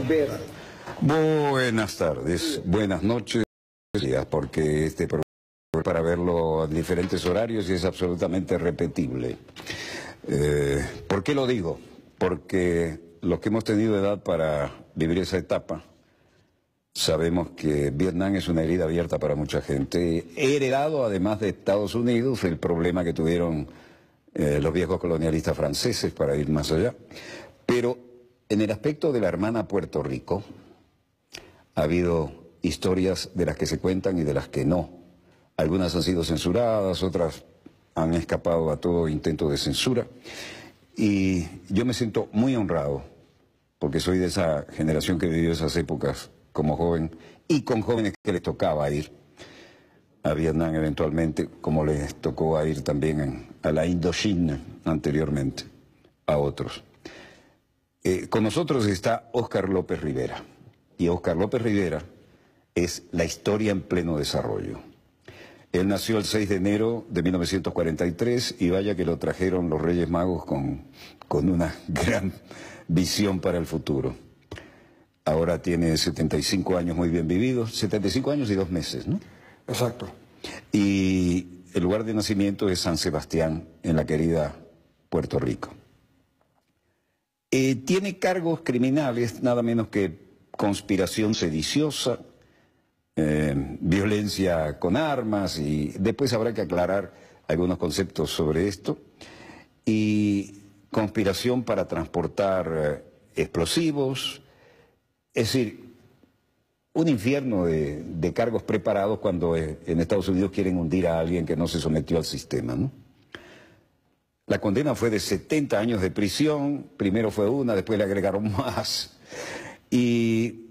Olvera. Buenas tardes, buenas noches, porque este programa es para verlo en diferentes horarios y es absolutamente repetible. ¿Por qué lo digo? Porque los que hemos tenido edad para vivir esa etapa, sabemos que Vietnam es una herida abierta para mucha gente. He heredado, además de Estados Unidos, el problema que tuvieron los viejos colonialistas franceses, para ir más allá. Pero en el aspecto de la hermana Puerto Rico, ha habido historias de las que se cuentan y de las que no. Algunas han sido censuradas, otras han escapado a todo intento de censura. Y yo me siento muy honrado, porque soy de esa generación que vivió esas épocas como joven, y con jóvenes que les tocaba ir a Vietnam eventualmente, como les tocó ir también a la Indochina anteriormente, a otros. Con nosotros está Óscar López Rivera, y Óscar López Rivera es la historia en pleno desarrollo. Él nació el 6 de enero de 1943 y vaya que lo trajeron los Reyes Magos con una gran visión para el futuro. Ahora tiene 75 años muy bien vividos, 75 años y 2 meses, ¿no? Exacto. Y el lugar de nacimiento es San Sebastián, en la querida Puerto Rico. Tiene cargos criminales, nada menos que conspiración sediciosa, violencia con armas, y después habrá que aclarar algunos conceptos sobre esto, y conspiración para transportar explosivos, es decir, un infierno de cargos preparados cuando en Estados Unidos quieren hundir a alguien que no se sometió al sistema, ¿no? La condena fue de 70 años de prisión, primero fue una, después le agregaron más, y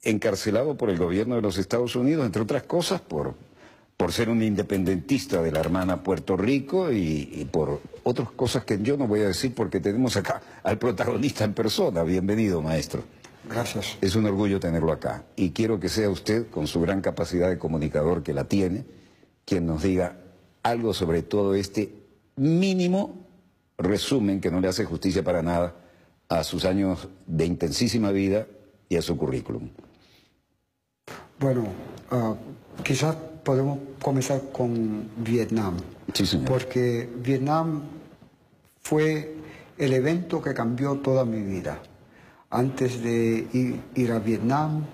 encarcelado por el gobierno de los Estados Unidos, entre otras cosas, por ser un independentista de la hermana Puerto Rico y por otras cosas que yo no voy a decir porque tenemos acá al protagonista en persona. Bienvenido, maestro. Gracias. Es un orgullo tenerlo acá y quiero que sea usted, con su gran capacidad de comunicador que la tiene, quien nos diga algo sobre todo este mínimo resumen que no le hace justicia para nada a sus años de intensísima vida y a su currículum. Bueno, quizás podemos comenzar con Vietnam. Sí, señor. Porque Vietnam fue el evento que cambió toda mi vida. Antes de ir a Vietnam,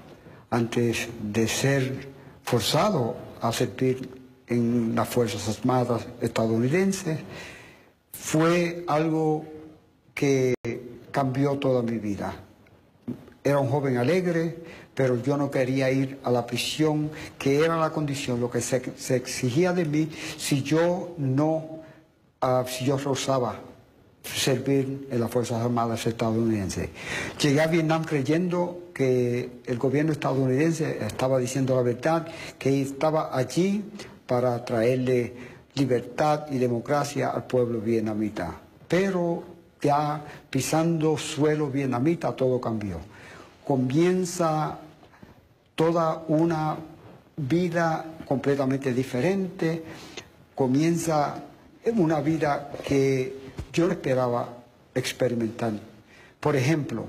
antes de ser forzado a servir en las Fuerzas Armadas estadounidenses, fue algo que cambió toda mi vida. Era un joven alegre, pero yo no quería ir a la prisión, que era la condición, lo que se exigía de mí si yo rehusaba servir en las Fuerzas Armadas estadounidenses. Llegué a Vietnam creyendo que el gobierno estadounidense estaba diciendo la verdad, que estaba allí para traerle libertad y democracia al pueblo vietnamita. Pero ya pisando suelo vietnamita todo cambió. Comienza toda una vida completamente diferente, comienza una vida que yo no esperaba experimentar. Por ejemplo,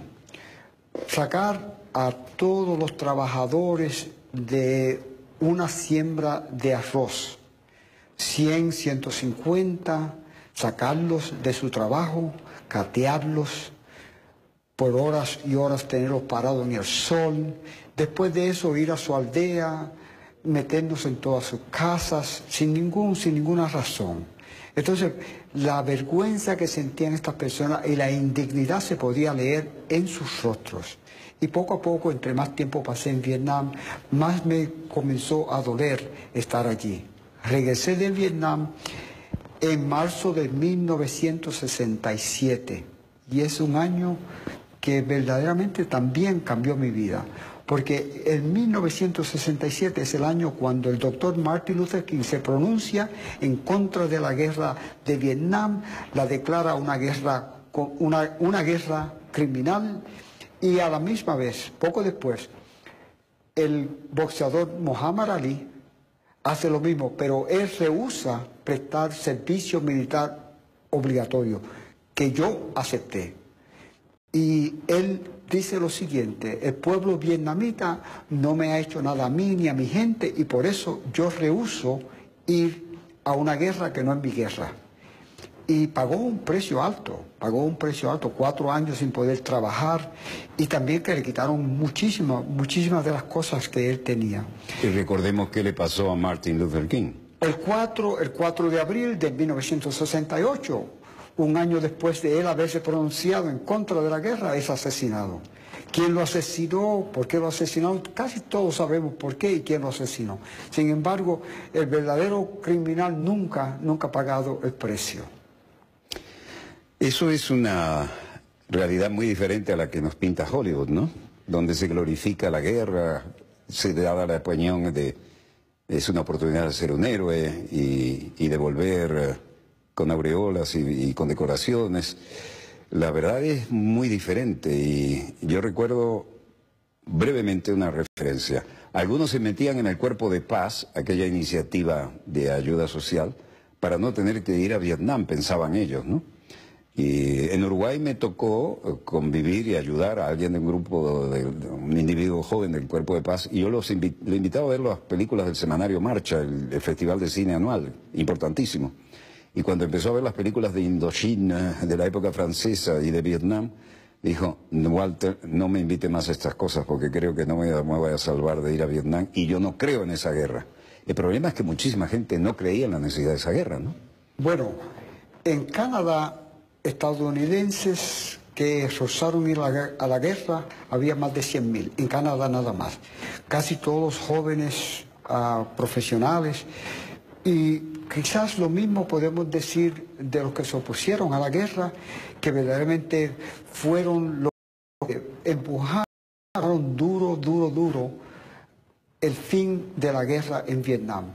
sacar a todos los trabajadores de una siembra de arroz, 100, 150, sacarlos de su trabajo, catearlos, por horas y horas tenerlos parados en el sol, después de eso ir a su aldea, meternos en todas sus casas, sin ninguna razón. Entonces, la vergüenza que sentían estas personas y la indignidad se podía leer en sus rostros. Y poco a poco, entre más tiempo pasé en Vietnam, más me comenzó a doler estar allí. Regresé de Vietnam en marzo de 1967, y es un año que verdaderamente también cambió mi vida, porque en 1967 es el año cuando el doctor Martin Luther King se pronuncia en contra de la guerra de Vietnam, la declara una guerra criminal, y a la misma vez, poco después, el boxeador Muhammad Ali hace lo mismo, pero él rehúsa prestar servicio militar obligatorio, que yo acepté. Y él dice lo siguiente: el pueblo vietnamita no me ha hecho nada a mí ni a mi gente, y por eso yo rehúso ir a una guerra que no es mi guerra. Y pagó un precio alto, 4 años sin poder trabajar, y también que le quitaron muchísimas de las cosas que él tenía. Y recordemos qué le pasó a Martin Luther King. El 4 de abril de 1968, un año después de él haberse pronunciado en contra de la guerra, es asesinado. ¿Quién lo asesinó? ¿Por qué lo asesinó? Casi todos sabemos por qué y quién lo asesinó. Sin embargo, el verdadero criminal nunca ha pagado el precio. Eso es una realidad muy diferente a la que nos pinta Hollywood, ¿no? Donde se glorifica la guerra, se da la opinión de es una oportunidad de ser un héroe y de volver con aureolas y con decoraciones. La verdad es muy diferente, y yo recuerdo brevemente una referencia. Algunos se metían en el Cuerpo de Paz, aquella iniciativa de ayuda social, para no tener que ir a Vietnam, pensaban ellos, ¿no? Y en Uruguay me tocó convivir y ayudar a alguien de un grupo, de un individuo joven del Cuerpo de Paz, y yo lo invitaba a ver las películas del semanario Marcha, el festival de cine anual, importantísimo. Y cuando empezó a ver las películas de Indochina, de la época francesa y de Vietnam, dijo: Walter, no me invite más a estas cosas porque creo que no me voy a salvar de ir a Vietnam, y yo no creo en esa guerra. El problema es que muchísima gente no creía en la necesidad de esa guerra, ¿no? Bueno, en Canadá, estadounidenses que rehusaron ir a la guerra había más de 100.000, en Canadá nada más. Casi todos jóvenes, profesionales, y quizás lo mismo podemos decir de los que se opusieron a la guerra, que verdaderamente fueron los que empujaron duro el fin de la guerra en Vietnam.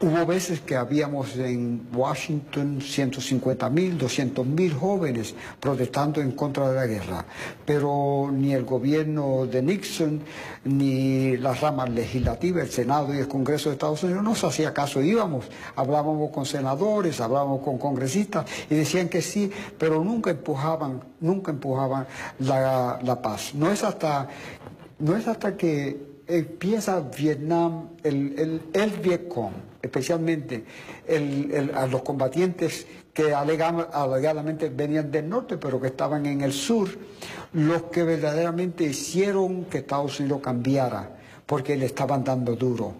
Hubo veces que habíamos en Washington 150.000, 200.000 jóvenes protestando en contra de la guerra, pero ni el gobierno de Nixon, ni las ramas legislativas, el Senado y el Congreso de Estados Unidos nos hacía caso. Íbamos, hablábamos con senadores, hablábamos con congresistas y decían que sí, pero nunca empujaban la paz. No es hasta que empieza Vietnam, el Vietcong, especialmente a los combatientes que alegadamente venían del norte, pero que estaban en el sur, los que verdaderamente hicieron que Estados Unidos cambiara, porque le estaban dando duro.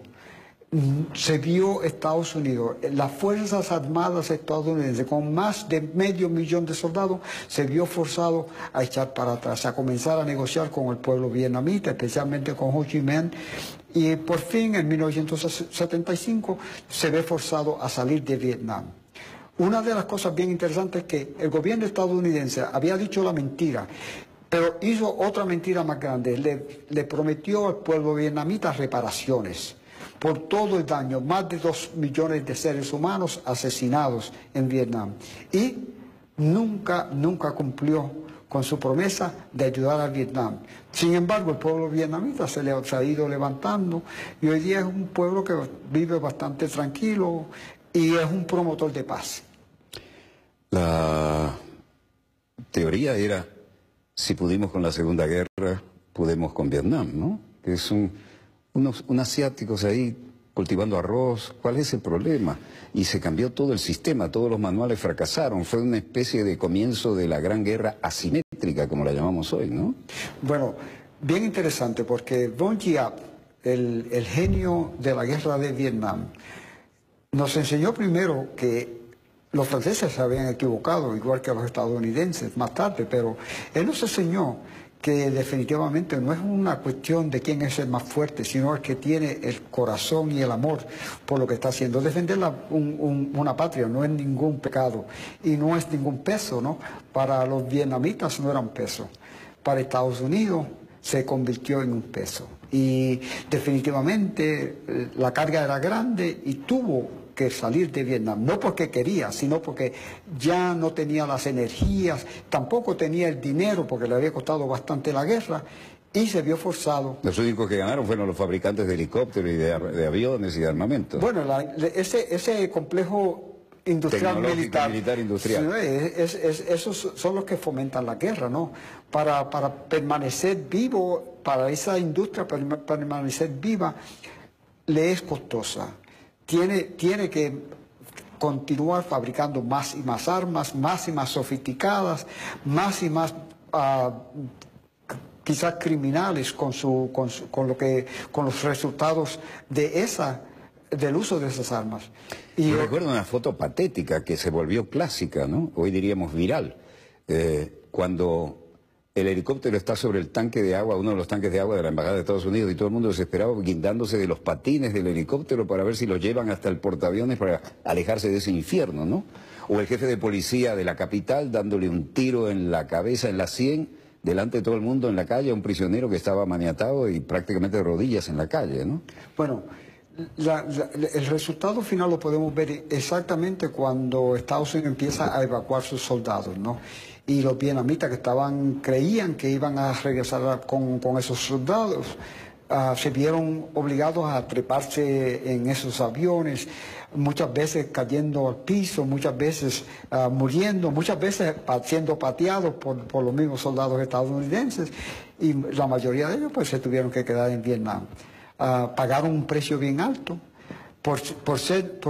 Se vio Estados Unidos, las Fuerzas Armadas estadounidenses, con más de 500.000 de soldados, se vio forzado a echar para atrás, a comenzar a negociar con el pueblo vietnamita, especialmente con Ho Chi Minh, y por fin en 1975 se ve forzado a salir de Vietnam. Una de las cosas bien interesantes es que el gobierno estadounidense había dicho la mentira, pero hizo otra mentira más grande. Le prometió al pueblo vietnamita reparaciones por todo el daño, más de 2 millones de seres humanos asesinados en Vietnam. Y nunca cumplió con su promesa de ayudar a Vietnam. Sin embargo, el pueblo vietnamita se ha ido levantando, y hoy día es un pueblo que vive bastante tranquilo y es un promotor de paz. La teoría era: si pudimos con la Segunda Guerra, pudimos con Vietnam, ¿no? Que es unos asiáticos ahí cultivando arroz. ¿Cuál es el problema? Y se cambió todo el sistema, todos los manuales fracasaron. Fue una especie de comienzo de la gran guerra asimétrica, como la llamamos hoy, ¿no? Bueno, bien interesante, porque Don Giap, el genio de la guerra de Vietnam, nos enseñó primero que los franceses se habían equivocado, igual que los estadounidenses, más tarde, pero él nos enseñó que definitivamente no es una cuestión de quién es el más fuerte, sino el que tiene el corazón y el amor por lo que está haciendo. Defender una patria no es ningún pecado y no es ningún peso, ¿no? Para los vietnamitas no era un peso. Para Estados Unidos se convirtió en un peso. Y definitivamente la carga era grande y tuvo que salir de Vietnam, no porque quería, sino porque ya no tenía las energías, tampoco tenía el dinero porque le había costado bastante la guerra, y se vio forzado. Los únicos que ganaron fueron los fabricantes de helicópteros y de aviones y de armamento. Bueno, ese complejo industrial tecnológica, militar industrial. Sí, esos son los que fomentan la guerra, ¿no? Para permanecer vivo, para esa industria permanecer viva, le es costosa. Tiene que continuar fabricando más y más armas, más y más sofisticadas, más y más quizás criminales con los resultados del uso de esas armas. Y yo recuerdo una foto patética que se volvió clásica, ¿no? Hoy diríamos viral, cuando el helicóptero está sobre el tanque de agua, uno de los tanques de agua de la Embajada de Estados Unidos, y todo el mundo desesperado guindándose de los patines del helicóptero para ver si los llevan hasta el portaaviones para alejarse de ese infierno, ¿no? O el jefe de policía de la capital dándole un tiro en la cabeza, en la sien, delante de todo el mundo en la calle, a un prisionero que estaba maniatado y prácticamente de rodillas en la calle, ¿no? Bueno, el resultado final lo podemos ver exactamente cuando Estados Unidos empieza a evacuar sus soldados, ¿no? Y los vietnamitas que creían que iban a regresar con esos soldados, se vieron obligados a treparse en esos aviones, muchas veces cayendo al piso, muchas veces muriendo, muchas veces siendo pateados por los mismos soldados estadounidenses, y la mayoría de ellos pues se tuvieron que quedar en Vietnam. Pagaron un precio bien alto por ser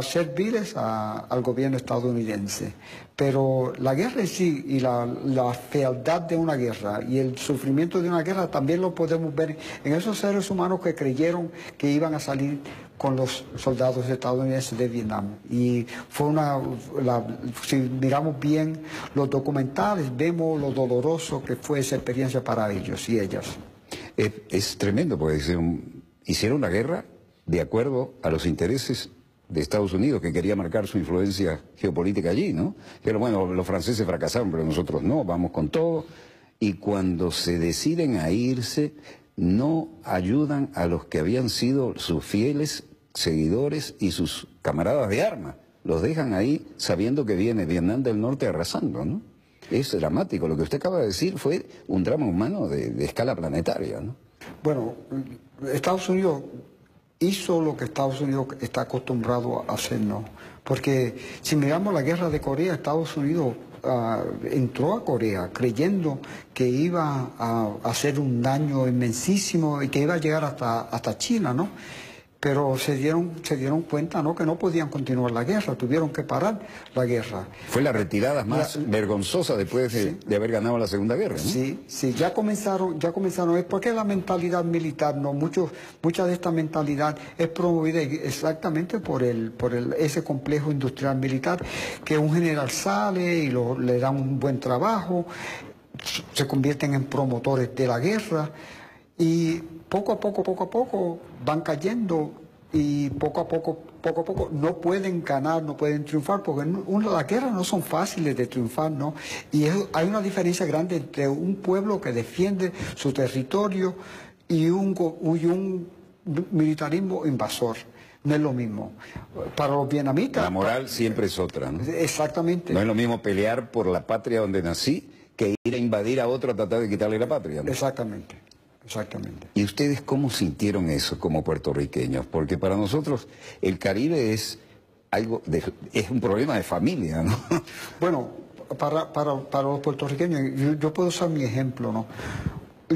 serviles al gobierno estadounidense. Pero la guerra en sí y la fealdad de una guerra y el sufrimiento de una guerra también lo podemos ver en esos seres humanos que creyeron que iban a salir con los soldados estadounidenses de Vietnam. Y fue si miramos bien los documentales, vemos lo doloroso que fue esa experiencia para ellos y ellas. Es tremendo porque hicieron la guerra de acuerdo a los intereses de Estados Unidos, que quería marcar su influencia geopolítica allí, ¿no? Pero bueno, los franceses fracasaron, pero nosotros no, vamos con todo. Y cuando se deciden a irse, no ayudan a los que habían sido sus fieles seguidores y sus camaradas de armas. Los dejan ahí sabiendo que viene Vietnam del Norte arrasando, ¿no? Es dramático. Lo que usted acaba de decir fue un drama humano de escala planetaria, ¿no? Bueno, Estados Unidos hizo lo que Estados Unidos está acostumbrado a hacer, ¿no? Porque si miramos la guerra de Corea, Estados Unidos entró a Corea creyendo que iba a hacer un daño inmensísimo y que iba a llegar hasta China, ¿no? Pero se dieron cuenta, ¿no?, que no podían continuar la guerra, tuvieron que parar la guerra. Fue la retirada más vergonzosa después de haber ganado la Segunda Guerra, ¿no? Sí, ya comenzaron, es porque la mentalidad militar, ¿no? Mucha de esta mentalidad es promovida exactamente por ese complejo industrial militar, que un general sale y le dan un buen trabajo, se convierten en promotores de la guerra, y poco a poco van cayendo, y poco a poco no pueden ganar, no pueden triunfar, porque las guerras no son fáciles de triunfar, ¿no? Y hay una diferencia grande entre un pueblo que defiende su territorio y un militarismo invasor. No es lo mismo. Para los vietnamitas... La moral siempre es otra, ¿no? Exactamente. No es lo mismo pelear por la patria donde nací que ir a invadir a otro a tratar de quitarle la patria, ¿no? Exactamente. ¿Y ustedes cómo sintieron eso como puertorriqueños? Porque para nosotros el Caribe es un problema de familia, ¿no? Bueno, para los puertorriqueños, yo puedo usar mi ejemplo, ¿no?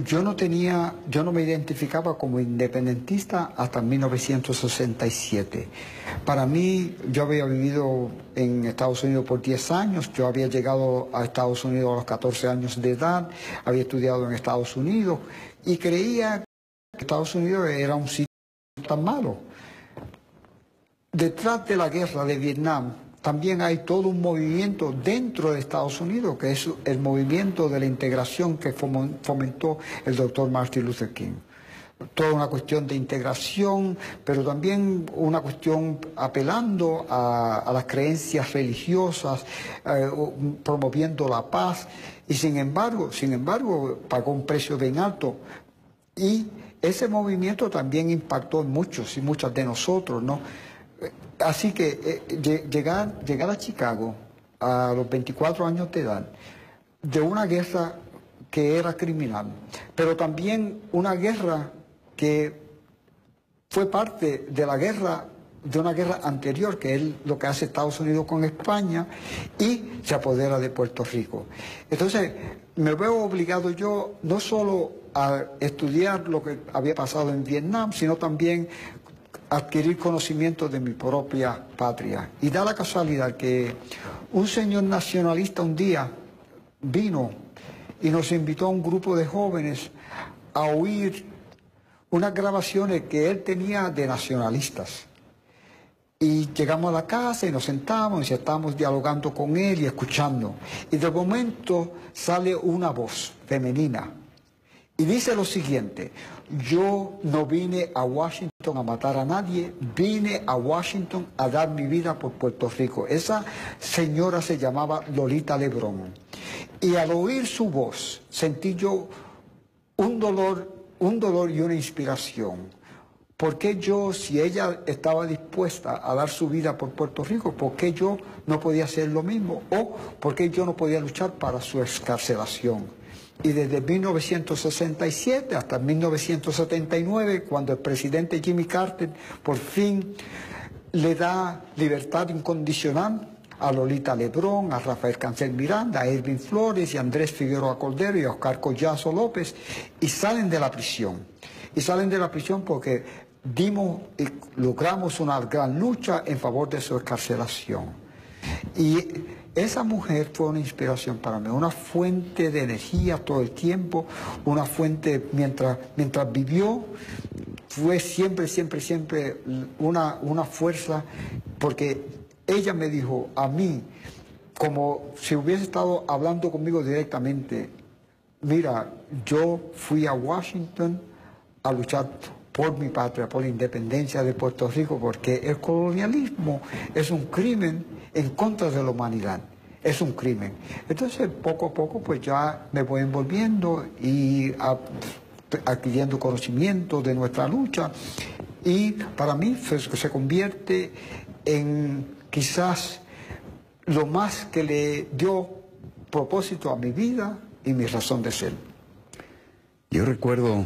Yo no me identificaba como independentista hasta 1967. Para mí, yo había vivido en Estados Unidos por 10 años, yo había llegado a Estados Unidos a los 14 años de edad, había estudiado en Estados Unidos y creía que Estados Unidos era un sitio tan malo. Detrás de la guerra de Vietnam también hay todo un movimiento dentro de Estados Unidos, que es el movimiento de la integración que fomentó el doctor Martin Luther King. Toda una cuestión de integración, pero también una cuestión apelando a las creencias religiosas, promoviendo la paz, y sin embargo pagó un precio bien alto. Y ese movimiento también impactó en muchos y muchas de nosotros, ¿no? Así que llegar a Chicago a los 24 años de edad, de una guerra que era criminal, pero también una guerra que fue parte de la guerra de una guerra anterior, que es lo que hace Estados Unidos con España, y se apodera de Puerto Rico. Entonces, me veo obligado yo no solo a estudiar lo que había pasado en Vietnam, sino también adquirir conocimiento de mi propia patria. Y da la casualidad que un señor nacionalista un día vino y nos invitó a un grupo de jóvenes a oír unas grabaciones que él tenía de nacionalistas. Y llegamos a la casa y nos sentamos y estábamos dialogando con él y escuchando. Y de momento sale una voz femenina y dice lo siguiente: yo no vine a Washington a matar a nadie, vine a Washington a dar mi vida por Puerto Rico. Esa señora se llamaba Lolita Lebrón. Y al oír su voz sentí yo un dolor y una inspiración. ¿Por qué yo, si ella estaba dispuesta a dar su vida por Puerto Rico, por qué yo no podía hacer lo mismo? ¿O por qué yo no podía luchar para su excarcelación? Y desde 1967 hasta 1979, cuando el presidente Jimmy Carter por fin le da libertad incondicional a Lolita Lebrón, a Rafael Cancel Miranda, a Ervin Flores y a Andrés Figueroa Cordero y a Oscar Collazo López, y salen de la prisión. Y salen de la prisión porque logramos una gran lucha en favor de su excarcelación. Y esa mujer fue una inspiración para mí, una fuente de energía todo el tiempo, una fuente, mientras vivió, fue siempre una fuerza, porque ella me dijo a mí, como si hubiese estado hablando conmigo directamente: mira, yo fui a Washington a luchar por mi patria, por la independencia de Puerto Rico, porque el colonialismo es un crimen en contra de la humanidad, es un crimen. Entonces, poco a poco, pues ya me voy envolviendo y adquiriendo conocimiento de nuestra lucha, y para mí se convierte en quizás lo más que le dio propósito a mi vida y mi razón de ser. Yo recuerdo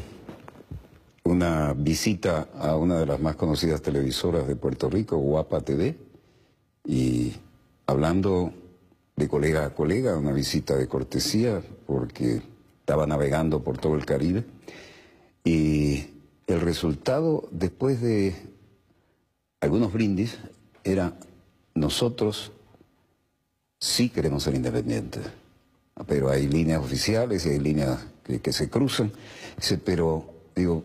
una visita a una de las más conocidas televisoras de Puerto Rico, Guapa TV, y hablando de colega a colega, una visita de cortesía, porque estaba navegando por todo el Caribe, y el resultado, después de algunos brindis, era: nosotros sí queremos ser independientes, pero hay líneas oficiales y hay líneas que se cruzan. Dice, pero, digo,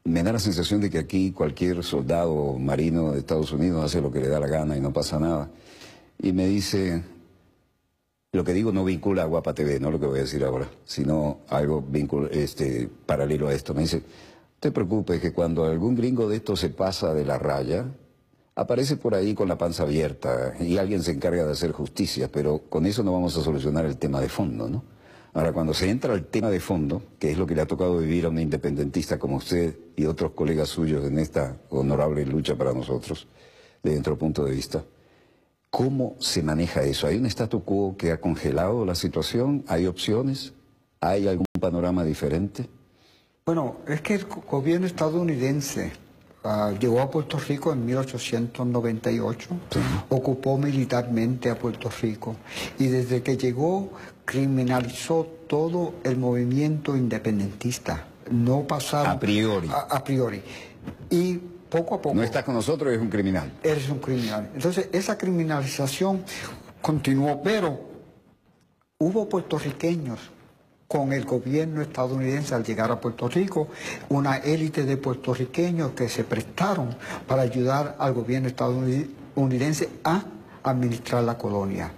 me da la sensación de que aquí cualquier soldado o marino de Estados Unidos hace lo que le da la gana y no pasa nada. Y me dice, lo que digo no vincula a Guapa TV, no lo que voy a decir ahora, sino algo paralelo a esto. Me dice, no te preocupes, que cuando algún gringo de esto se pasa de la raya, aparece por ahí con la panza abierta y alguien se encarga de hacer justicia, pero con eso no vamos a solucionar el tema de fondo, ¿no? Ahora, cuando se entra al tema de fondo, que es lo que le ha tocado vivir a una independentista como usted y otros colegas suyos en esta honorable lucha para nosotros, desde nuestro punto de vista, ¿cómo se maneja eso? ¿Hay un statu quo que ha congelado la situación? ¿Hay opciones? ¿Hay algún panorama diferente? Bueno, es que el gobierno estadounidense llegó a Puerto Rico en 1898, sí. Ocupó militarmente a Puerto Rico, y desde que llegó criminalizó todo el movimiento independentista. No pasaron... A priori. A priori. Y poco a poco... No estás con nosotros, eres un criminal. Eres un criminal. Entonces, esa criminalización continuó, pero hubo puertorriqueños con el gobierno estadounidense al llegar a Puerto Rico, una élite de puertorriqueños que se prestaron para ayudar al gobierno estadounidense a administrar la colonia.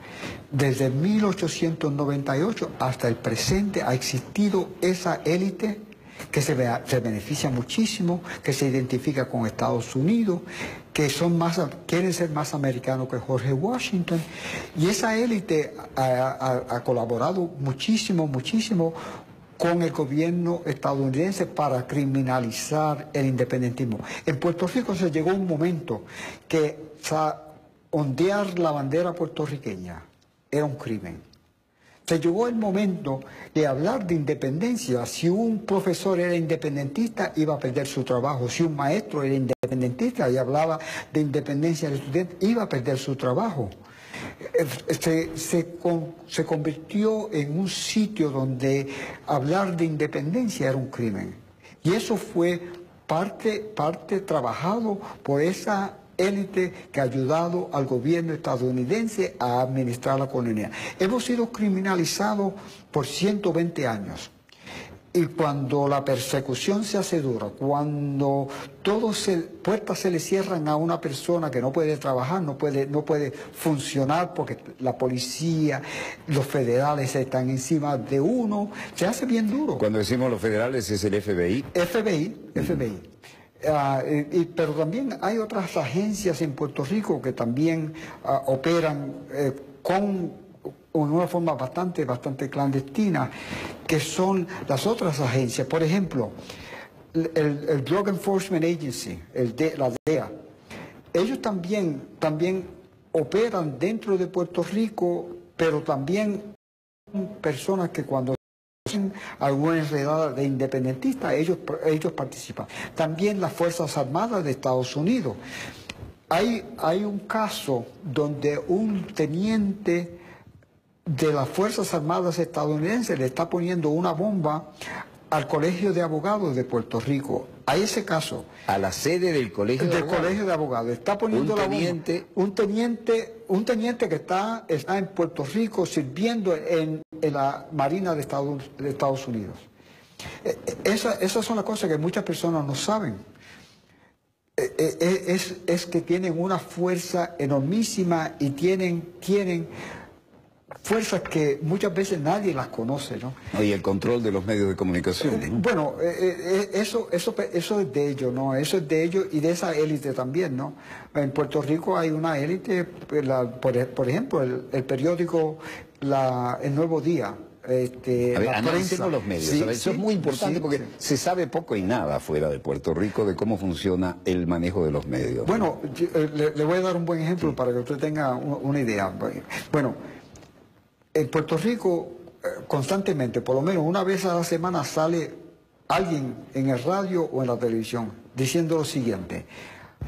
Desde 1898 hasta el presente ha existido esa élite que se beneficia muchísimo, que se identifica con Estados Unidos, que quieren ser más americanos que George Washington, y esa élite ha colaborado muchísimo con el gobierno estadounidense para criminalizar el independentismo. En Puerto Rico se llegó un momento que ondear la bandera puertorriqueña era un crimen. Se llegó el momento de hablar de independencia. Si un profesor era independentista, iba a perder su trabajo. Si un maestro era independentista, independentista y hablaba de independencia del estudiante, iba a perder su trabajo. Se convirtió en un sitio donde hablar de independencia era un crimen. Y eso fue parte trabajado por esa élite que ha ayudado al gobierno estadounidense a administrar la colonia. Hemos sido criminalizados por 120 años. Y cuando la persecución se hace dura, cuando puertas se le cierran a una persona que no puede trabajar, no puede funcionar porque la policía, los federales están encima de uno, se hace bien duro. Cuando decimos los federales es el FBI. FBI. Pero también hay otras agencias en Puerto Rico que también operan con una forma bastante clandestina, que son las otras agencias. Por ejemplo, el Drug Enforcement Agency, la DEA, ellos también operan dentro de Puerto Rico, pero también personas que cuando hacen alguna enredada de independentistas, ellos participan. También las Fuerzas Armadas de Estados Unidos. Hay un caso donde un teniente de las Fuerzas Armadas estadounidenses le está poniendo una bomba al Colegio de Abogados de Puerto Rico. Hay ese caso. A la sede del Colegio de Abogados. Del Colegio de Abogados. Está poniendo la bomba. Un teniente que está en Puerto Rico sirviendo en la Marina de Estados Unidos. Esas son las cosas que muchas personas no saben. Es que tienen una fuerza enormísima y tienen fuerzas que muchas veces nadie las conoce, ¿no? Y el control de los medios de comunicación, ¿no? Bueno, eso es de ellos, ¿no? Eso es de ellos y de esa élite también, ¿no? En Puerto Rico hay una élite, por ejemplo, el periódico El Nuevo Día. Analicemos los medios. Sí, eso es muy importante porque se sabe poco y nada fuera de Puerto Rico de cómo funciona el manejo de los medios. Bueno, le voy a dar un buen ejemplo para que usted tenga una idea. Bueno, en Puerto Rico constantemente, por lo menos una vez a la semana, sale alguien en el radio o en la televisión diciendo lo siguiente: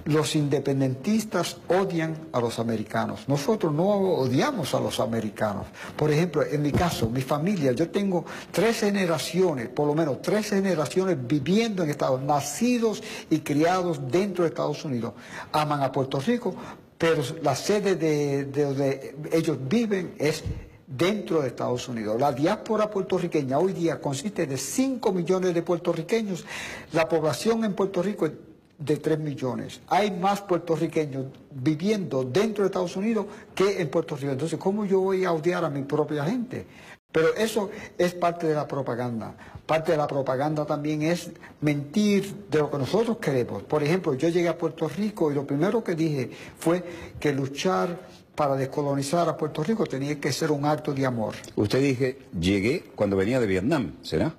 los independentistas odian a los americanos. Nosotros no odiamos a los americanos. Por ejemplo, en mi caso, mi familia, yo tengo 3 generaciones, por lo menos 3 generaciones viviendo en Estados Unidos, nacidos y criados dentro de Estados Unidos. Aman a Puerto Rico, pero la sede de donde ellos viven es dentro de Estados Unidos. La diáspora puertorriqueña hoy día consiste de 5 millones de puertorriqueños. La población en Puerto Rico es de 3 millones. Hay más puertorriqueños viviendo dentro de Estados Unidos que en Puerto Rico. Entonces, ¿cómo yo voy a odiar a mi propia gente? Pero eso es parte de la propaganda. Parte de la propaganda también es mentir de lo que nosotros queremos. Por ejemplo, yo llegué a Puerto Rico y lo primero que dije fue que luchar para descolonizar a Puerto Rico tenía que ser un acto de amor. Usted llegué cuando venía de Vietnam, ¿será?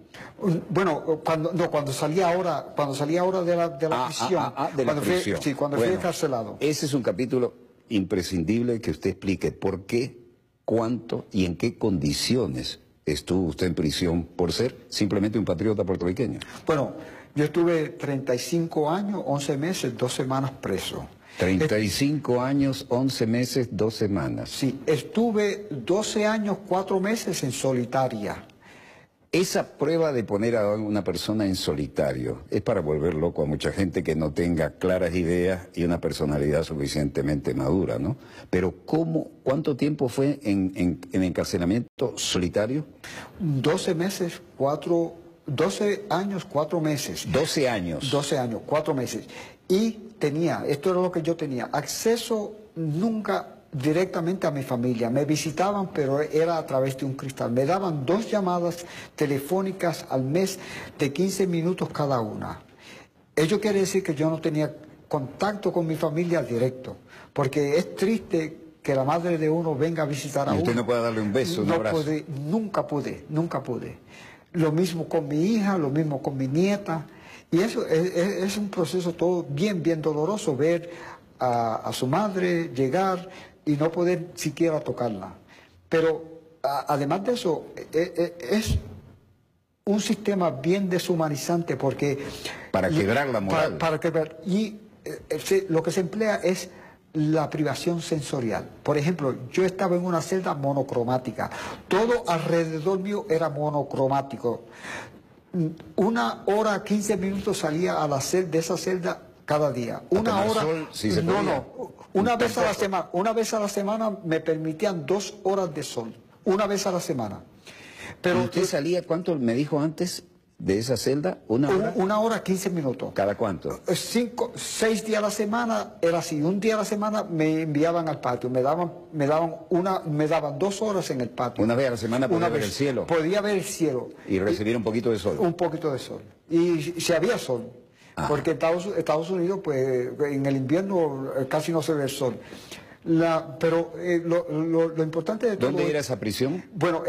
Bueno, cuando salía ahora de la prisión. De la prisión. Sí, cuando fui encarcelado. Ese es un capítulo imprescindible que usted explique por qué, cuánto y en qué condiciones estuvo usted en prisión por ser simplemente un patriota puertorriqueño. Bueno, yo estuve 35 años, 11 meses, 2 semanas preso. 35 años, 11 meses, 2 semanas. Sí, estuve 12 años, 4 meses en solitaria. Esa prueba de poner a una persona en solitario es para volver loco a mucha gente que no tenga claras ideas y una personalidad suficientemente madura, ¿no? Pero ¿cuánto tiempo fue en encarcelamiento solitario? 12 años, 4 meses. 12 años. 12 años, 4 meses. Y esto era lo que yo tenía, acceso nunca directamente a mi familia. Me visitaban, pero era a través de un cristal. Me daban 2 llamadas telefónicas al mes de 15 minutos cada una. Ello quiere decir que yo no tenía contacto con mi familia directo, porque es triste que la madre de uno venga a visitar a uno. ¿Y usted no puede darle un beso, un abrazo? Nunca pude. Lo mismo con mi hija, lo mismo con mi nieta. Y eso es un proceso todo bien doloroso, ver a su madre llegar y no poder siquiera tocarla. Pero además de eso, es un sistema bien deshumanizante porque... Para quebrar la moral. Y lo que se emplea es la privación sensorial. Por ejemplo, yo estaba en una celda monocromática. Todo alrededor mío era monocromático. 1 hora, 15 minutos salía a la de esa celda cada día. Una hora, sol, si se no, podía. no, una vez a la semana me permitían 2 horas de sol. Una vez a la semana. Pero usted salía, ¿cuánto me dijo antes de esa celda? ¿1 hora? 1 hora, 15 minutos. ¿Cada cuánto? 6 días a la semana era así. Un día a la semana me enviaban al patio. Me daban 2 horas en el patio. Una vez a la semana podía ver el cielo. Podía ver el cielo. Y recibir un poquito de sol. Un poquito de sol. Y si había sol. Porque Estados Unidos, pues, en el invierno casi no se ve el sol. Pero lo importante de todo... ¿Dónde era esa prisión? Bueno,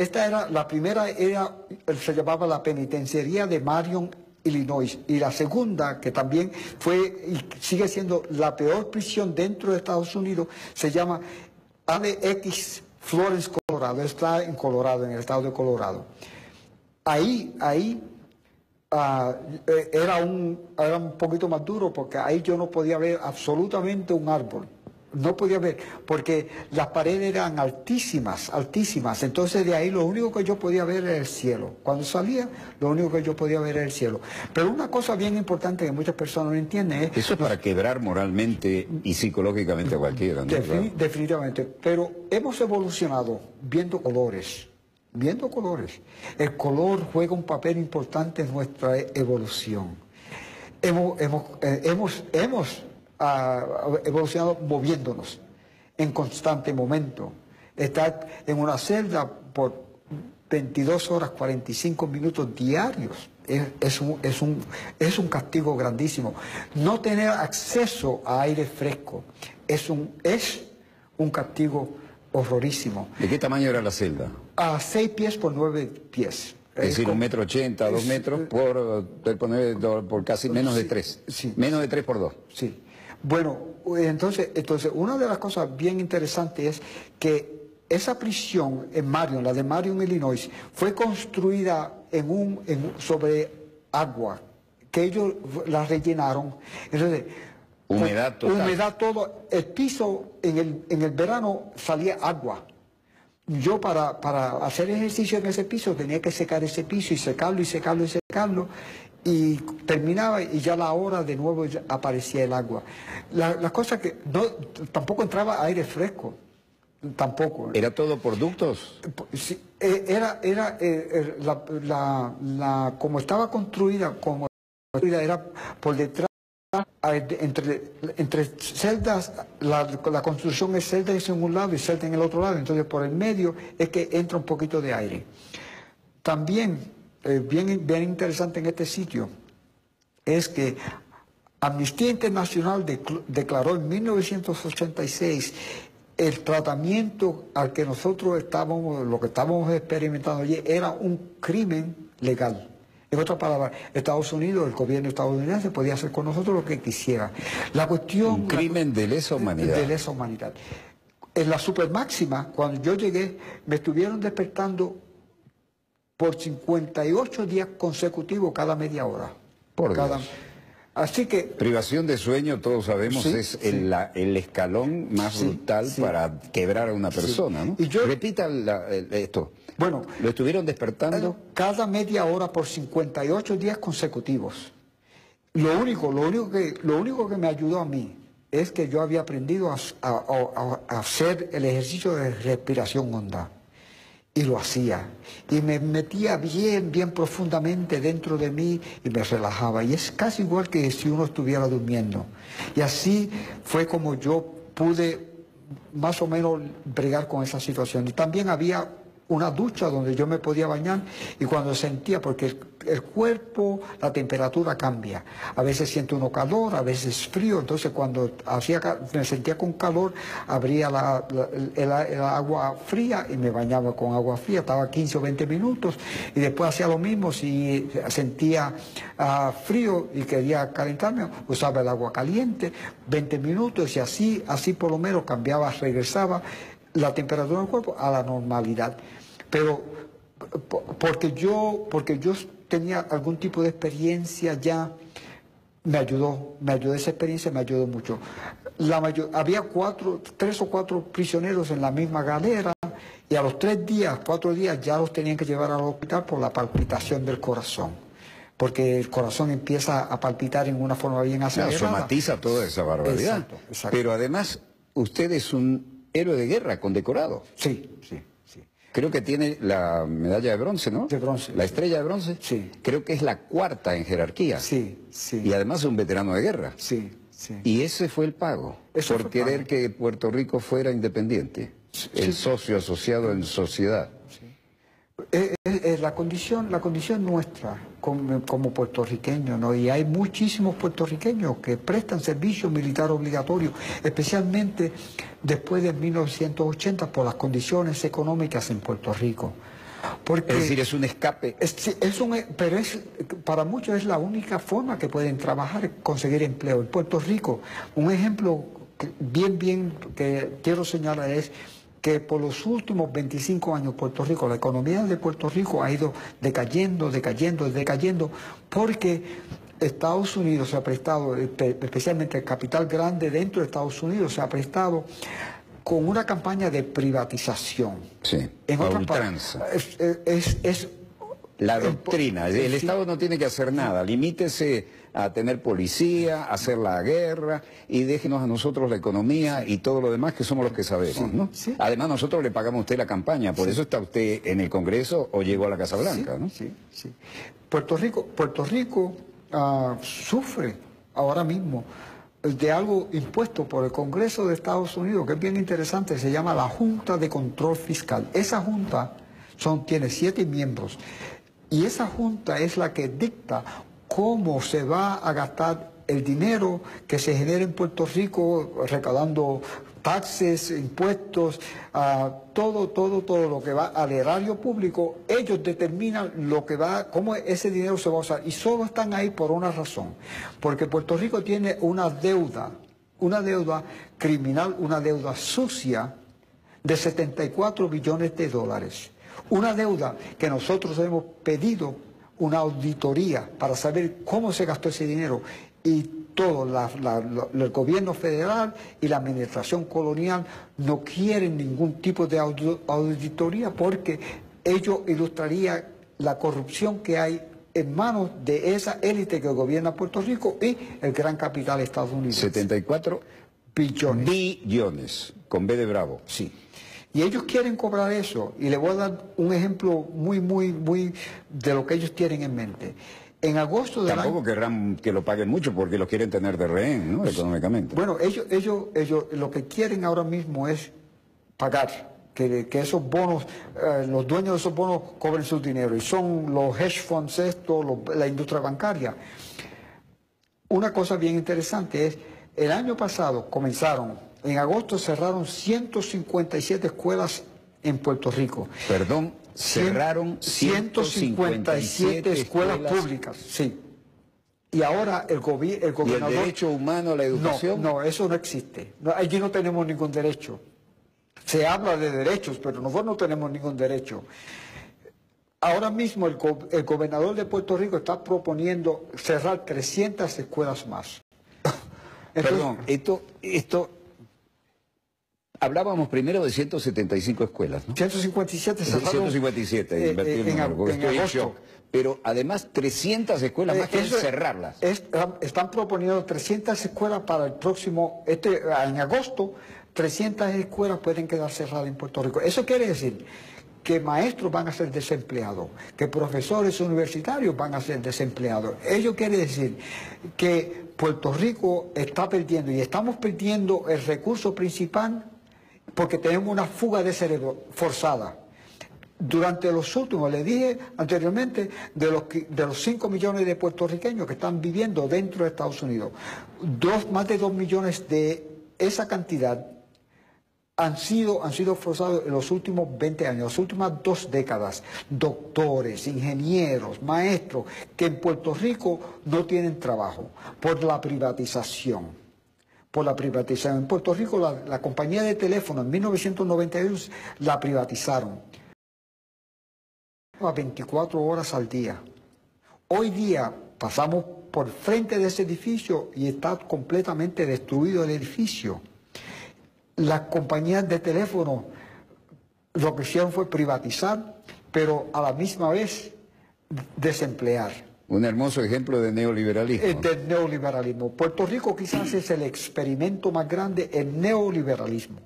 la primera se llamaba la penitenciaría de Marion, Illinois. Y la segunda, que también fue y sigue siendo la peor prisión dentro de Estados Unidos, se llama ADX Florence, Colorado. Está en Colorado, en el estado de Colorado. Ahí era un poquito más duro porque ahí yo no podía ver absolutamente un árbol. No podía ver, porque las paredes eran altísimas, altísimas. Entonces de ahí lo único que yo podía ver era el cielo. Cuando salía, lo único que yo podía ver era el cielo. Pero una cosa bien importante que muchas personas no entienden es... Eso es para quebrar moralmente y psicológicamente a cualquiera, ¿no? Definitivamente. Pero hemos evolucionado viendo colores. Viendo colores. El color juega un papel importante en nuestra evolución. Hemos evolucionado moviéndonos en constante momento. Estar en una celda por 22 horas 45 minutos diarios es un castigo grandísimo. No tener acceso a aire fresco es un castigo horrorísimo. ¿De qué tamaño era la celda? A 6 pies por 9 pies. Es decir, 1,80 m, 2 metros por casi menos de 3. Sí. Menos de 3 por 2. Sí. Bueno, entonces una de las cosas bien interesantes es que esa prisión en Marion, la de Marion, Illinois, fue construida sobre agua, que ellos la rellenaron. Entonces, humedad total. Humedad todo. El piso, en el verano salía agua. Yo para hacer ejercicio en ese piso tenía que secar ese piso y secarlo y secarlo y secarlo. Y terminaba y ya a la hora de nuevo aparecía el agua. La cosa que tampoco entraba aire fresco, tampoco. ¿Era todo por ductos? Sí, como estaba construida, era por detrás, entre celdas, la construcción es celdas en un lado y celdas en el otro lado, entonces por el medio es que entra un poquito de aire. También... bien interesante en este sitio es que Amnistía Internacional declaró en 1986 el tratamiento al que nosotros lo que estábamos experimentando allí era un crimen legal. En otras palabras, Estados Unidos, el gobierno estadounidense podía hacer con nosotros lo que quisiera. La cuestión... Un crimen de lesa humanidad. De lesa humanidad. En la supermáxima, cuando yo llegué, me estuvieron despertando por 58 días consecutivos cada media hora. Por Dios. Así que... Privación de sueño, todos sabemos, es el escalón más brutal para quebrar a una persona, ¿no? Y yo... Repita esto. Bueno... ¿Lo estuvieron despertando? Cada media hora por 58 días consecutivos. Lo único que me ayudó a mí es que yo había aprendido a hacer el ejercicio de respiración honda. Y lo hacía. Y me metía bien profundamente dentro de mí y me relajaba. Y es casi igual que si uno estuviera durmiendo. Y así fue como yo pude más o menos bregar con esa situación. Y también había una ducha donde yo me podía bañar y cuando sentía, porque el cuerpo, la temperatura cambia. A veces siente uno calor, a veces frío. Entonces cuando me sentía con calor, abría el agua fría y me bañaba con agua fría. Estaba 15 o 20 minutos y después hacía lo mismo. Si sentía frío y quería calentarme, usaba el agua caliente, 20 minutos y así por lo menos cambiaba, regresaba la temperatura del cuerpo a la normalidad. Pero porque yo tenía algún tipo de experiencia ya Me ayudó esa experiencia, me ayudó mucho. Había 3 o 4 prisioneros en la misma galera y a los 4 días ya los tenían que llevar al hospital por la palpitación del corazón. Porque el corazón empieza a palpitar en una forma bien acelerada. Somatiza toda esa barbaridad. Exacto. Pero además, usted es un héroe de guerra condecorado. Sí. Creo que tiene la medalla de bronce, ¿no? De bronce. ¿La estrella de bronce? Sí. Creo que es la 4ª en jerarquía. Sí. Y además es un veterano de guerra. Sí. Y ese fue el pago. Por querer que Puerto Rico fuera independiente. El socio asociado en sociedad. La condición nuestra como puertorriqueños, ¿no? Y hay muchísimos puertorriqueños que prestan servicio militar obligatorio, especialmente después de 1980 por las condiciones económicas en Puerto Rico. Porque es decir, es un escape. Pero para muchos es la única forma que pueden trabajar, conseguir empleo. En Puerto Rico, un ejemplo bien que quiero señalar es que por los últimos 25 años Puerto Rico, la economía de Puerto Rico ha ido decayendo, porque Estados Unidos se ha prestado, especialmente el capital grande dentro de Estados Unidos, se ha prestado con una campaña de privatización. Sí, en a otras ultranza. Es la doctrina. El Estado no tiene que hacer nada. Limítese a tener policía, a hacer la guerra y déjenos a nosotros la economía y todo lo demás que somos los que sabemos, ¿no? Sí. Además nosotros le pagamos a usted la campaña, por eso está usted en el Congreso o llegó a la Casa Blanca, ¿no? Sí. Puerto Rico sufre ahora mismo de algo impuesto por el Congreso de Estados Unidos, que es bien interesante, se llama la Junta de Control Fiscal. Esa Junta tiene 7 miembros y esa Junta es la que dicta cómo se va a gastar el dinero que se genera en Puerto Rico, recaudando taxes, impuestos, todo lo que va al erario público. Ellos determinan cómo ese dinero se va a usar y solo están ahí por una razón, porque Puerto Rico tiene una deuda criminal, una deuda sucia de 74 billones de dólares. Una deuda que nosotros hemos pedido una auditoría para saber cómo se gastó ese dinero y todo, el gobierno federal y la administración colonial no quieren ningún tipo de auditoría porque ello ilustraría la corrupción que hay en manos de esa élite que gobierna Puerto Rico y el gran capital estadounidense. 74 billones, con B de Bravo. Sí. Y ellos quieren cobrar eso. Y le voy a dar un ejemplo muy de lo que ellos tienen en mente. En agosto del Tampoco querrán que lo paguen mucho porque los quieren tener de rehén, ¿no? Económicamente. Bueno, ellos lo que quieren ahora mismo es pagar. Que esos bonos, los dueños de esos bonos cobren su dinero. Y son los hedge funds la industria bancaria. Una cosa bien interesante es, el año pasado en agosto cerraron 157 escuelas en Puerto Rico. Perdón, cerraron 157 escuelas públicas, sí. Y ahora el gobernador... ¿Y el derecho humano a la educación? No, eso no existe. Allí no tenemos ningún derecho. Se habla de derechos, pero nosotros no tenemos ningún derecho. Ahora mismo el gobernador de Puerto Rico está proponiendo cerrar 300 escuelas más. Entonces, perdón, esto hablábamos primero de 175 escuelas, ¿no? 157 cerraron. 157, en agosto. Pero además 300 escuelas más quieren cerrarlas. Están proponiendo 300 escuelas para el próximo, en agosto, 300 escuelas pueden quedar cerradas en Puerto Rico. Eso quiere decir que maestros van a ser desempleados, que profesores universitarios van a ser desempleados. Ello quiere decir que Puerto Rico está perdiendo y estamos perdiendo el recurso principal porque tenemos una fuga de cerebro forzada. Durante los últimos, le dije anteriormente, de los 5 millones de puertorriqueños que están viviendo dentro de Estados Unidos, más de 2 millones de esa cantidad han sido forzados en los últimos 20 años, las últimas 2 décadas, doctores, ingenieros, maestros, que en Puerto Rico no tienen trabajo por la privatización. En Puerto Rico la compañía de teléfono en 1992 la privatizaron a 24 horas al día. Hoy día pasamos por frente de ese edificio y está completamente destruido el edificio. Las compañías de teléfono lo que hicieron fue privatizar, pero a la misma vez desemplear. Un hermoso ejemplo de neoliberalismo. Del neoliberalismo. Puerto Rico quizás es el experimento más grande en neoliberalismo,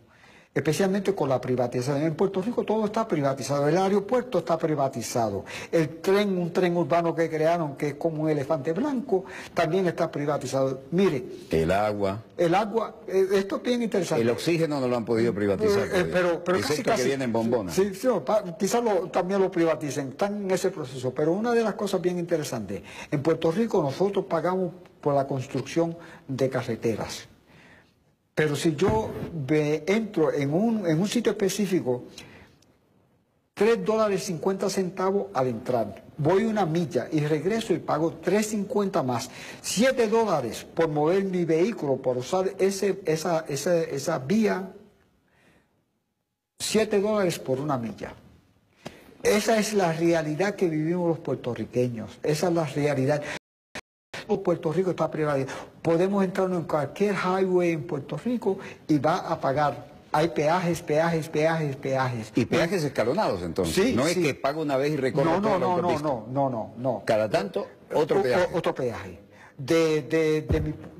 especialmente con la privatización. En Puerto Rico todo está privatizado, el aeropuerto está privatizado, el tren, un tren urbano que crearon que es como un elefante blanco, también está privatizado. Mire. El agua. El agua, esto es bien interesante. El oxígeno no lo han podido privatizar. Pero casi, que viene en bombonas. Sí, quizás también lo privaticen, están en ese proceso. Pero una de las cosas bien interesantes, en Puerto Rico nosotros pagamos por la construcción de carreteras. Pero si yo entro en un sitio específico, $3.50 al entrar, voy una milla y regreso y pago $3.50 más, $7 por mover mi vehículo, por usar esa vía, $7 por una milla. Esa es la realidad que vivimos los puertorriqueños, esa es la realidad. Puerto Rico está privatizado. Podemos entrar en cualquier highway en Puerto Rico y va a pagar. Hay peajes. ¿Y peajes escalonados entonces? Sí, no sí. Es que pago una vez y recorro toda la autopista. No. Cada tanto, otro peaje. Otro peaje. De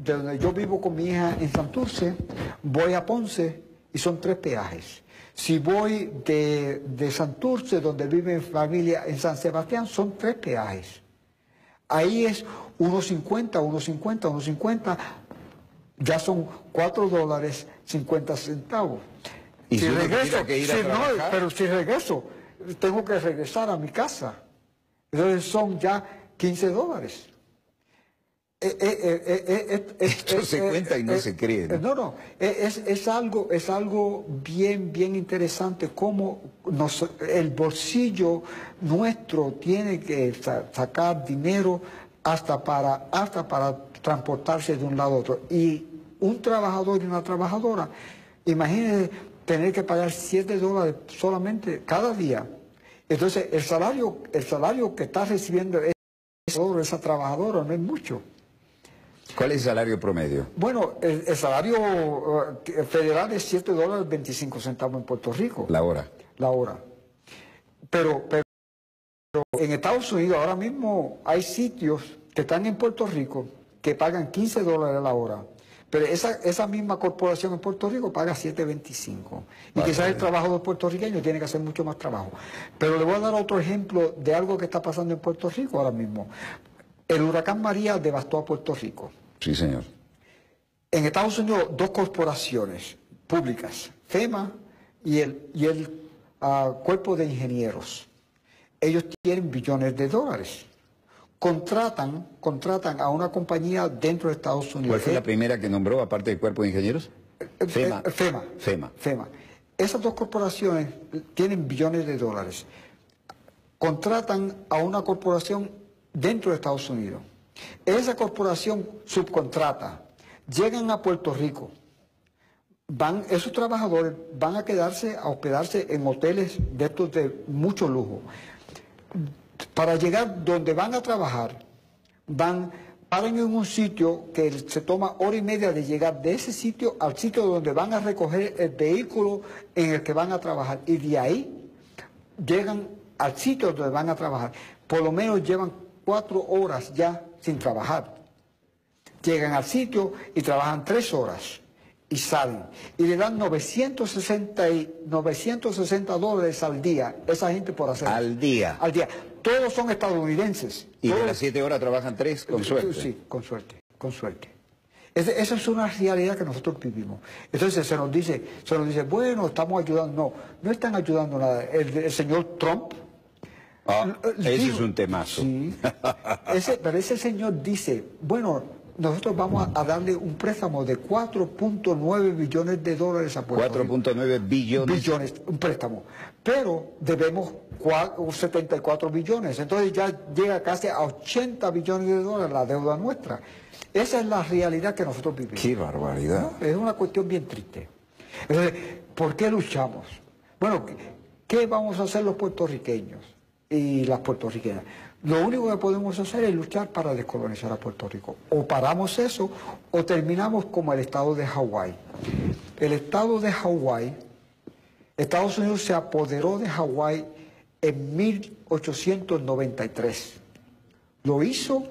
donde yo vivo con mi hija en Santurce, voy a Ponce y son 3 peajes. Si voy de Santurce, donde vive mi familia en San Sebastián, son 3 peajes. Ahí es $1.50, ya son $4.50. Y si regreso, que ir a trabajar, pero si regreso, tengo que regresar a mi casa. Entonces son ya $15. Esto se cuenta y no se cree, ¿no? No, es algo bien interesante cómo el bolsillo nuestro tiene que sacar dinero hasta para transportarse de un lado a otro. Y un trabajador y una trabajadora, imagínense tener que pagar $7 solamente cada día. Entonces el salario que está recibiendo esa trabajadora no es mucho. ¿Cuál es el salario promedio? Bueno, el salario federal es $7.25 en Puerto Rico. La hora. La hora. Pero en Estados Unidos ahora mismo hay sitios que están en Puerto Rico que pagan $15 la hora. Pero esa misma corporación en Puerto Rico paga $7.25. Y quizás el trabajador puertorriqueño tiene que hacer mucho más trabajo. Pero le voy a dar otro ejemplo de algo que está pasando en Puerto Rico ahora mismo. El huracán María devastó a Puerto Rico. Sí, señor. En Estados Unidos, 2 corporaciones públicas, FEMA y el Cuerpo de Ingenieros. Ellos tienen billones de dólares. Contratan a una compañía dentro de Estados Unidos. ¿Cuál fue la primera que nombró, aparte del Cuerpo de Ingenieros? FEMA. Esas 2 corporaciones tienen billones de dólares. Contratan a una corporación dentro de Estados Unidos. Esa corporación subcontrata, llegan a Puerto Rico, esos trabajadores van a hospedarse en hoteles de estos de mucho lujo. Para llegar donde van a trabajar, paran en un sitio que se toma 1:30 de llegar de ese sitio al sitio donde van a recoger el vehículo en el que van a trabajar. Y de ahí llegan al sitio donde van a trabajar. Por lo menos llevan 4 horas ya sin trabajar. Llegan al sitio y trabajan 3 horas y salen. Y le dan $960 al día, esa gente por hacer. ¿Al día? Al día. Todos son estadounidenses. ¿Y todos, de las 7 horas trabajan 3 con suerte? Sí, con suerte. Esa es una realidad que nosotros vivimos. Entonces se nos dice, bueno, estamos ayudando. No están ayudando nada. El señor Trump... ese es un temazo. Sí, pero ese señor dice, bueno, nosotros vamos a darle un préstamo de $4.9 billones a Puerto Rico. 4.9 billones. Un préstamo. Pero debemos 74 billones. Entonces ya llega casi a $80 billones la deuda nuestra. Esa es la realidad que nosotros vivimos. ¡Qué barbaridad! ¿No? Es una cuestión bien triste. Entonces, ¿por qué luchamos? Bueno, ¿qué vamos a hacer los puertorriqueños y las puertorriqueñas? Lo único que podemos hacer es luchar para descolonizar a Puerto Rico. O paramos eso o terminamos como el estado de Hawái. El estado de Hawái, Estados Unidos se apoderó de Hawái en 1893. Lo hizo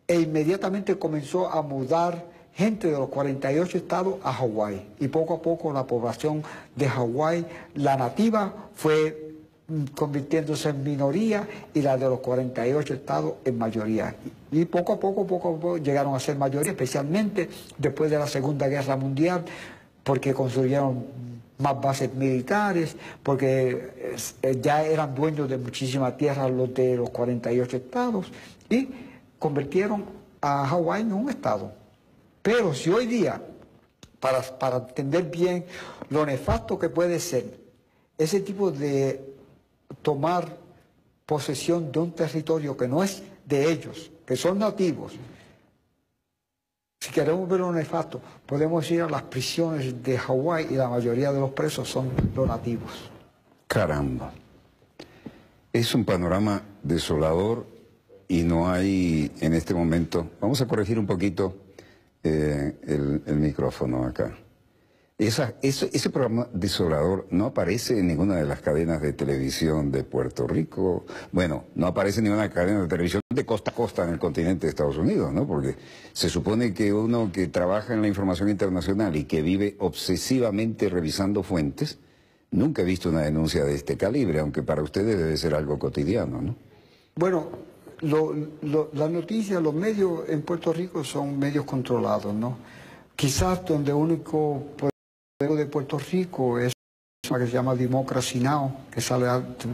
e inmediatamente comenzó a mudar gente de los 48 estados a Hawái. Y poco a poco la población de Hawái, la nativa, fue convirtiéndose en minoría y la de los 48 estados en mayoría. Y poco a poco llegaron a ser mayoría, especialmente después de la Segunda Guerra Mundial, porque construyeron más bases militares, porque ya eran dueños de muchísima tierra los de los 48 estados y convirtieron a Hawái en un estado. Pero si hoy día, para entender bien lo nefasto que puede ser ese tipo de tomar posesión de un territorio que no es de ellos, que son nativos. Si queremos ver lo nefasto, podemos ir a las prisiones de Hawái y la mayoría de los presos son los nativos. Caramba. Es un panorama desolador y no hay en este momento... Vamos a corregir un poquito el micrófono acá. Ese programa desolador no aparece en ninguna de las cadenas de televisión de Puerto Rico. Bueno, no aparece en ninguna cadena de televisión de costa a costa en el continente de Estados Unidos, ¿no? Porque se supone que uno que trabaja en la información internacional y que vive obsesivamente revisando fuentes, nunca he visto una denuncia de este calibre, aunque para ustedes debe ser algo cotidiano, ¿no? Bueno, las noticias, los medios en Puerto Rico son medios controlados, ¿no? Quizás donde único de Puerto Rico es una que se llama Democracy Now!, que sale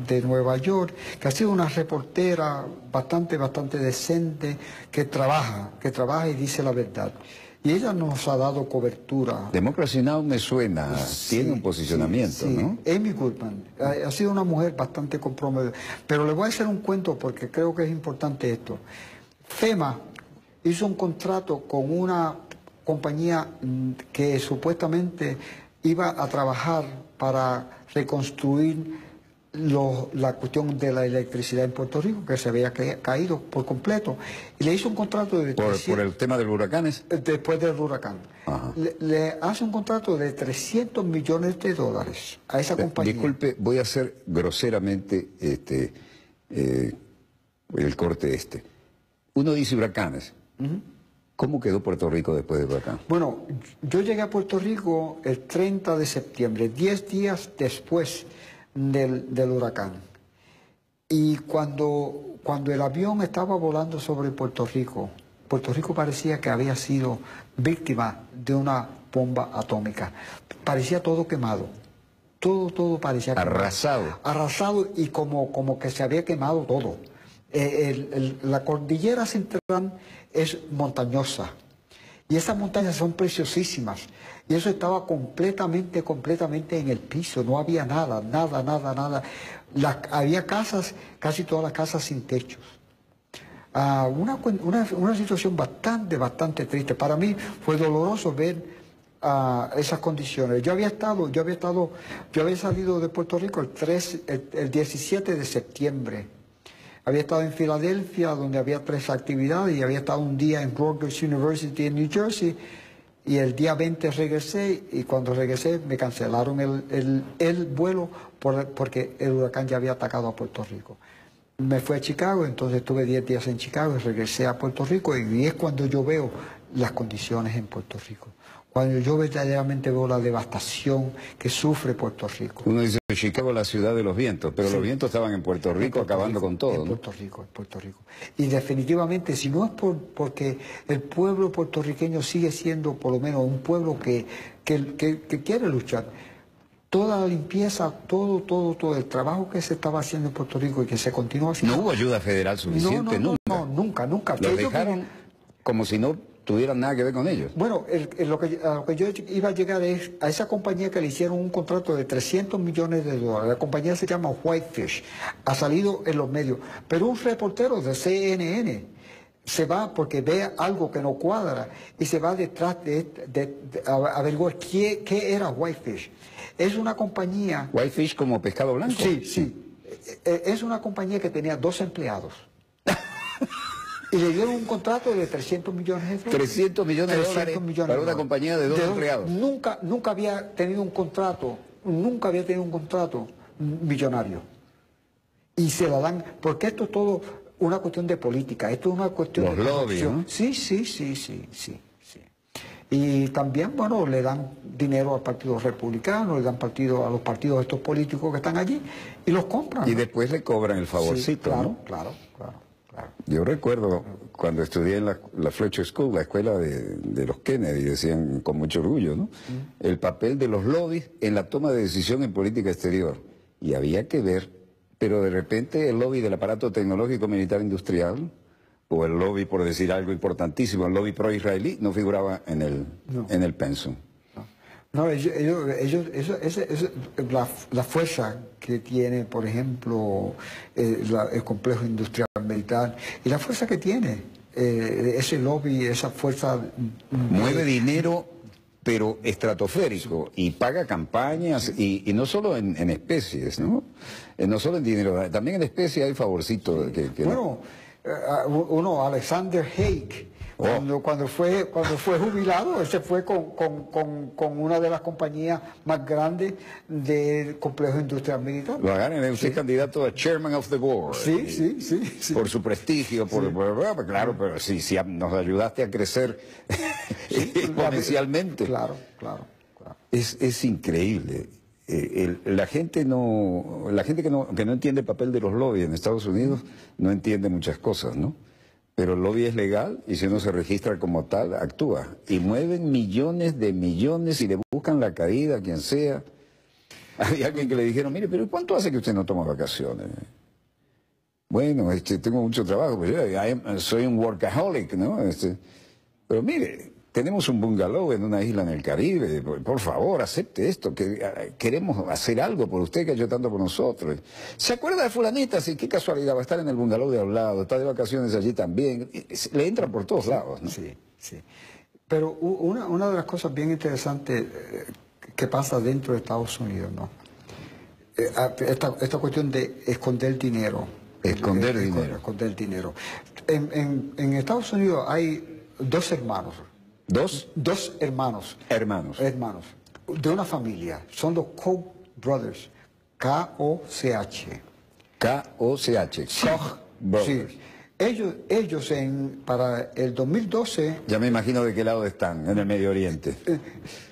de Nueva York, que ha sido una reportera bastante decente, que trabaja y dice la verdad. Y ella nos ha dado cobertura. Democracy Now! Me suena, sí, tiene un posicionamiento, sí. ¿no? Amy Goodman ha sido una mujer bastante comprometida. Pero le voy a hacer un cuento porque creo que es importante esto. FEMA hizo un contrato con una compañía que supuestamente iba a trabajar para reconstruir la cuestión de la electricidad en Puerto Rico, que se había caído por completo, y le hizo un contrato de... ¿Por el tema de los huracanes? Después del huracán. Le hace un contrato de $300 millones a esa compañía. Disculpe, voy a hacer groseramente el corte este. Uno dice huracanes. ¿Cómo quedó Puerto Rico después del huracán? Bueno, yo llegué a Puerto Rico el 30 de septiembre, 10 días después del huracán. Y cuando el avión estaba volando sobre Puerto Rico parecía que había sido víctima de una bomba atómica. Parecía todo quemado. Todo parecía quemado. Arrasado. Arrasado y como que se había quemado todo. La cordillera central es montañosa y esas montañas son preciosísimas y eso estaba completamente en el piso, no había nada. Había casas, casi todas las casas sin techos. Una situación bastante triste. Para mí fue doloroso ver esas condiciones. Yo había salido de Puerto Rico el 17 de septiembre. Había estado en Filadelfia, donde había 3 actividades, y había estado un día en Rutgers University en New Jersey, y el día 20 regresé, y cuando regresé me cancelaron el vuelo porque el huracán ya había atacado a Puerto Rico. Me fui a Chicago, entonces estuve 10 días en Chicago y regresé a Puerto Rico, y es cuando yo veo las condiciones en Puerto Rico. Cuando yo verdaderamente veo la devastación que sufre Puerto Rico. Uno dice Chicago, la ciudad de los vientos, pero sí, los vientos estaban en Puerto Rico acabando con todo, en Puerto Rico. Y definitivamente, si no es porque el pueblo puertorriqueño sigue siendo por lo menos un pueblo que quiere luchar, toda la limpieza, todo el trabajo que se estaba haciendo en Puerto Rico y que se continúa haciendo... No hubo ayuda federal suficiente, nunca. Los dejaron como si no tuvieran nada que ver con ellos. Bueno, a lo que yo iba a llegar es a esa compañía que le hicieron un contrato de $300 millones. La compañía se llama Whitefish, ha salido en los medios, pero un reportero de CNN se va porque ve algo que no cuadra y se va detrás de averiguar qué era Whitefish. Es una compañía... ¿Whitefish como pescado blanco? Sí. Es una compañía que tenía 2 empleados. Y le dieron un contrato de 300 millones de dólares. 300 millones de dólares para una compañía de 2 empleados. Nunca había tenido un contrato, millonario. Y se la dan, porque esto es todo una cuestión de política, esto es una cuestión de corrupción. ¿No? Sí. Y también, bueno, le dan dinero al Partido Republicano, le dan partido a los partidos estos políticos que están allí y los compran. Y ¿no? después le cobran el favorcito, sí, ¿no? Claro. Yo recuerdo cuando estudié en la Fletcher School, la escuela de los Kennedy, decían con mucho orgullo, ¿no? El papel de los lobbies en la toma de decisión en política exterior. Y había que ver, pero de repente el lobby del aparato tecnológico militar industrial, o el lobby, por decir algo importantísimo, el lobby pro-israelí, no figuraba en el pensum. No, la fuerza que tiene, por ejemplo, el complejo industrial militar, y la fuerza que tiene ese lobby, esa fuerza... Mueve dinero, pero estratosférico, y paga campañas, y no solo en especies, ¿no? No solo en dinero, también en especies hay favorcitos. Bueno, Alexander Haig, cuando fue jubilado, él se fue con una de las compañías más grandes del complejo industrial militar. Lo hagan, usted candidato a Chairman of the Board. Sí. Por su prestigio, claro, pero sí, nos ayudaste a crecer exponencialmente. Claro. Es increíble. La gente que no entiende el papel de los lobbies en Estados Unidos no entiende muchas cosas, ¿no? Pero el lobby es legal y si uno se registra como tal, actúa. Y mueven millones de millones y le buscan la caída a quien sea. Había alguien que le dijeron, mire, pero ¿cuánto hace que usted no toma vacaciones? Bueno, tengo mucho trabajo, pues yo soy un workaholic, ¿no? Pero mire, tenemos un bungalow en una isla en el Caribe, por favor, acepte esto, que queremos hacer algo por usted que ha hecho tanto por nosotros. ¿Se acuerda de fulanita? Sí, qué casualidad, va a estar en el bungalow de al lado, está de vacaciones allí también. Le entran por todos lados, ¿no? Sí. Pero una de las cosas bien interesantes que pasa dentro de Estados Unidos, ¿no? Esta cuestión de esconder dinero. Esconder dinero. En Estados Unidos hay 2 hermanos. Dos hermanos. De una familia. Son los Koch brothers. K-O-C-H. K-O-C-H. Koch brothers. Sí. Ellos para el 2012... Ya me imagino de qué lado están, en el Medio Oriente.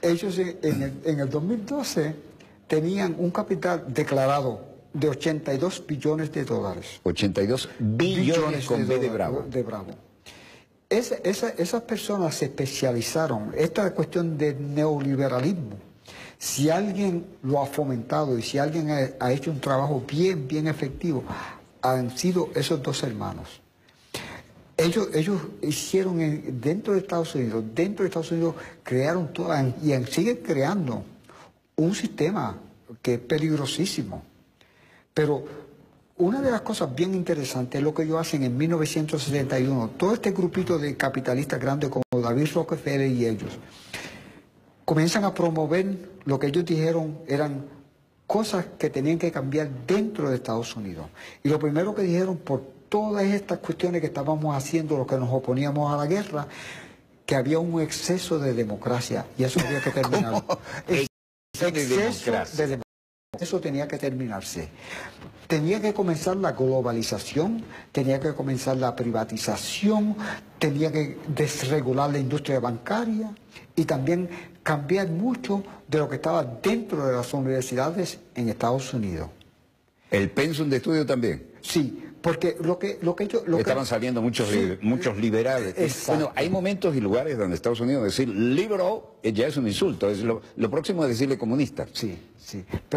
Ellos en el 2012 tenían un capital declarado de 82 billones de dólares. 82 billones con B de Bravo. Esas personas se especializaron, esta cuestión de neoliberalismo, si alguien lo ha fomentado y si alguien ha hecho un trabajo bien efectivo, han sido esos 2 hermanos. Ellos hicieron dentro de Estados Unidos, crearon y siguen creando un sistema que es peligrosísimo. Pero una de las cosas bien interesantes es lo que ellos hacen en 1971. Todo este grupito de capitalistas grandes como David Rockefeller y ellos comienzan a promover lo que ellos dijeron eran cosas que tenían que cambiar dentro de Estados Unidos. Y lo primero que dijeron, por todas estas cuestiones que estábamos haciendo, los que nos oponíamos a la guerra, que había un exceso de democracia y eso había que terminar. Eso tenía que terminarse. Tenía que comenzar la globalización, tenía que comenzar la privatización, tenía que desregular la industria bancaria y también cambiar mucho de lo que estaba dentro de las universidades en Estados Unidos. ¿El pensum de estudio también? Sí, porque estaban saliendo muchos liberales. Exacto. Bueno, hay momentos y lugares donde Estados Unidos decir liberal ya es un insulto, es lo próximo es decirle comunista. Sí.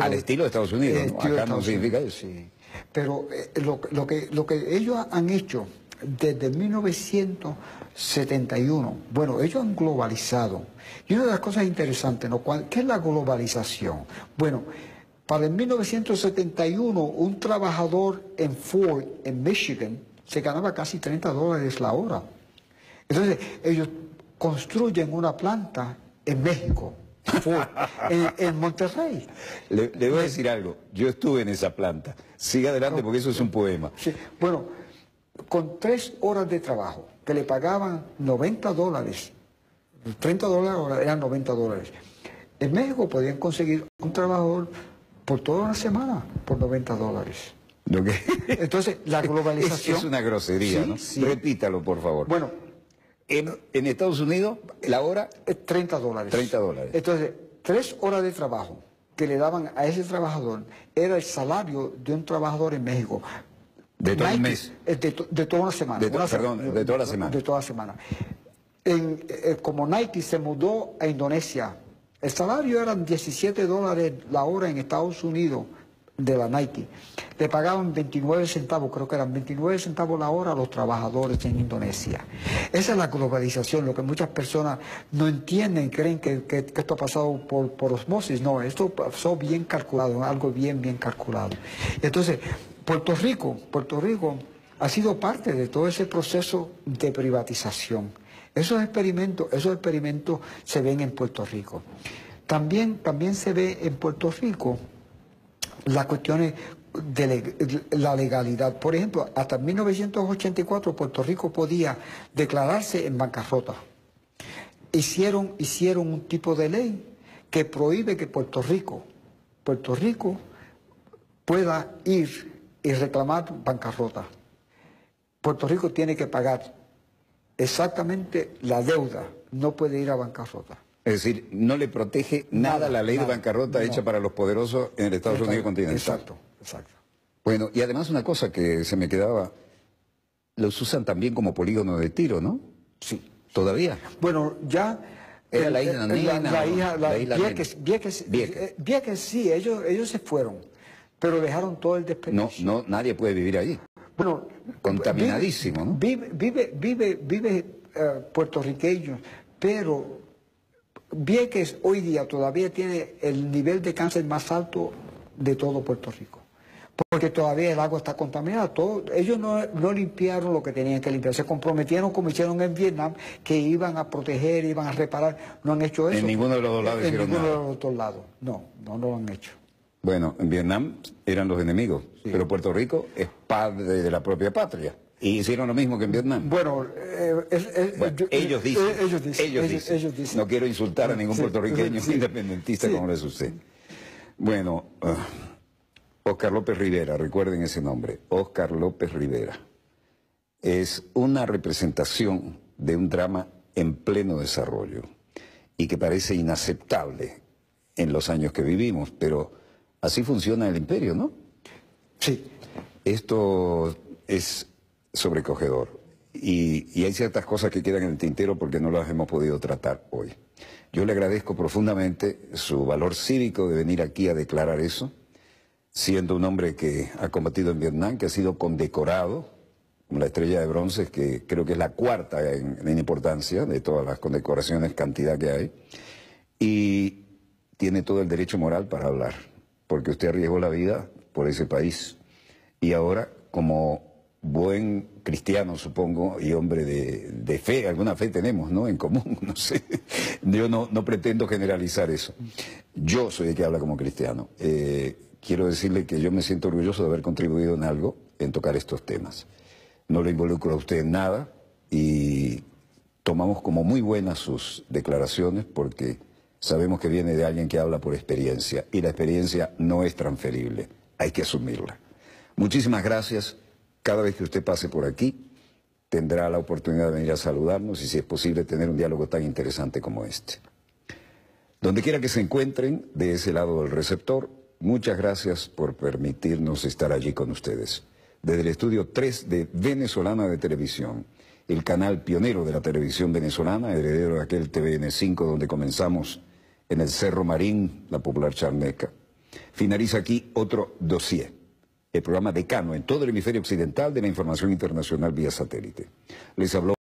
Al estilo de Estados Unidos, ¿no? Acá no significa eso. Sí. Pero lo que ellos han hecho desde 1971, bueno, ellos han globalizado. Y una de las cosas interesantes, ¿no? ¿Qué es la globalización? Bueno, para el 1971, un trabajador en Ford, en Michigan, se ganaba casi $30 la hora. Entonces, ellos construyen una planta en México. Ford, en Monterrey. Le voy a decir algo, yo estuve en esa planta. Siga adelante porque eso es un poema. Sí. Bueno, con 3 horas de trabajo, que le pagaban $90, $30 eran $90. En México podían conseguir un trabajador por toda una semana por $90. Entonces, la globalización... Es una grosería, sí, ¿no? Sí. Repítalo, por favor. Bueno, en Estados Unidos, la hora... $30. $30. Entonces, 3 horas de trabajo que le daban a ese trabajador era el salario de un trabajador en México. ¿De todo el Nike, mes? De toda una semana. De toda la semana. De toda la semana. Como Nike se mudó a Indonesia, el salario eran $17 la hora en Estados Unidos de la Nike. Le pagaban 29 centavos, creo que eran 29 centavos la hora a los trabajadores en Indonesia. Esa es la globalización, lo que muchas personas no entienden, creen que esto ha pasado por osmosis. No, esto pasó bien calculado, algo bien calculado. Entonces, Puerto Rico ha sido parte de todo ese proceso de privatización. Esos experimentos se ven en Puerto Rico. También se ve en Puerto Rico las cuestiones de la legalidad. Por ejemplo, hasta 1984 Puerto Rico podía declararse en bancarrota. Hicieron un tipo de ley que prohíbe que Puerto Rico pueda ir y reclamar bancarrota. Puerto Rico tiene que pagar exactamente la deuda, no puede ir a bancarrota. Es decir, no le protege nada la ley de bancarrota hecha para los poderosos en el Estados Unidos continental. Exacto. Bueno, y además una cosa que se me quedaba, los usan también como polígono de tiro, ¿no? Sí. ¿Todavía? Bueno, ya... Era la isla Nena. Vieques sí, ellos se fueron, pero dejaron todo el desperdicio. No, nadie puede vivir allí. Bueno, contaminadísimo, ¿no? Vive puertorriqueños, pero Vieques hoy día todavía tiene el nivel de cáncer más alto de todo Puerto Rico, porque todavía el agua está contaminada. Ellos no limpiaron lo que tenían que limpiar, se comprometieron como hicieron en Vietnam, que iban a proteger, iban a reparar. No han hecho eso. En ninguno de los dos lados hicieron nada. En ninguno de los dos lados, no lo han hecho. Bueno, en Vietnam eran los enemigos, sí. Pero Puerto Rico es padre de la propia patria. Y hicieron lo mismo que en Vietnam. Bueno, ellos dicen. No quiero insultar a ningún puertorriqueño independentista como es usted. Bueno, Óscar López Rivera, recuerden ese nombre, Óscar López Rivera. Es una representación de un drama en pleno desarrollo y que parece inaceptable en los años que vivimos, pero así funciona el imperio, ¿no? Sí. Esto es sobrecogedor y hay ciertas cosas que quedan en el tintero porque no las hemos podido tratar hoy. Yo le agradezco profundamente su valor cívico de venir aquí a declarar eso, siendo un hombre que ha combatido en Vietnam, que ha sido condecorado con la Estrella de Bronce, que creo que es la cuarta en importancia de todas las condecoraciones, cantidad que hay, y tiene todo el derecho moral para hablar, porque usted arriesgó la vida por ese país y ahora, como buen cristiano, supongo, y hombre de fe, alguna fe tenemos, ¿no?, en común, no sé. Yo no pretendo generalizar eso. Yo soy el que habla como cristiano. Quiero decirle que yo me siento orgulloso de haber contribuido en algo en tocar estos temas. No lo involucro a usted en nada y tomamos como muy buenas sus declaraciones porque sabemos que viene de alguien que habla por experiencia y la experiencia no es transferible, hay que asumirla. Muchísimas gracias. Cada vez que usted pase por aquí, tendrá la oportunidad de venir a saludarnos y, si es posible, tener un diálogo tan interesante como este. Donde quiera que se encuentren, de ese lado del receptor, muchas gracias por permitirnos estar allí con ustedes. Desde el estudio 3 de Venezolana de Televisión, el canal pionero de la televisión venezolana, heredero de aquel TVN5 donde comenzamos en el Cerro Marín, la popular Charneca, finaliza aquí otro dossier. El programa decano en todo el hemisferio occidental de la información internacional vía satélite. Les habló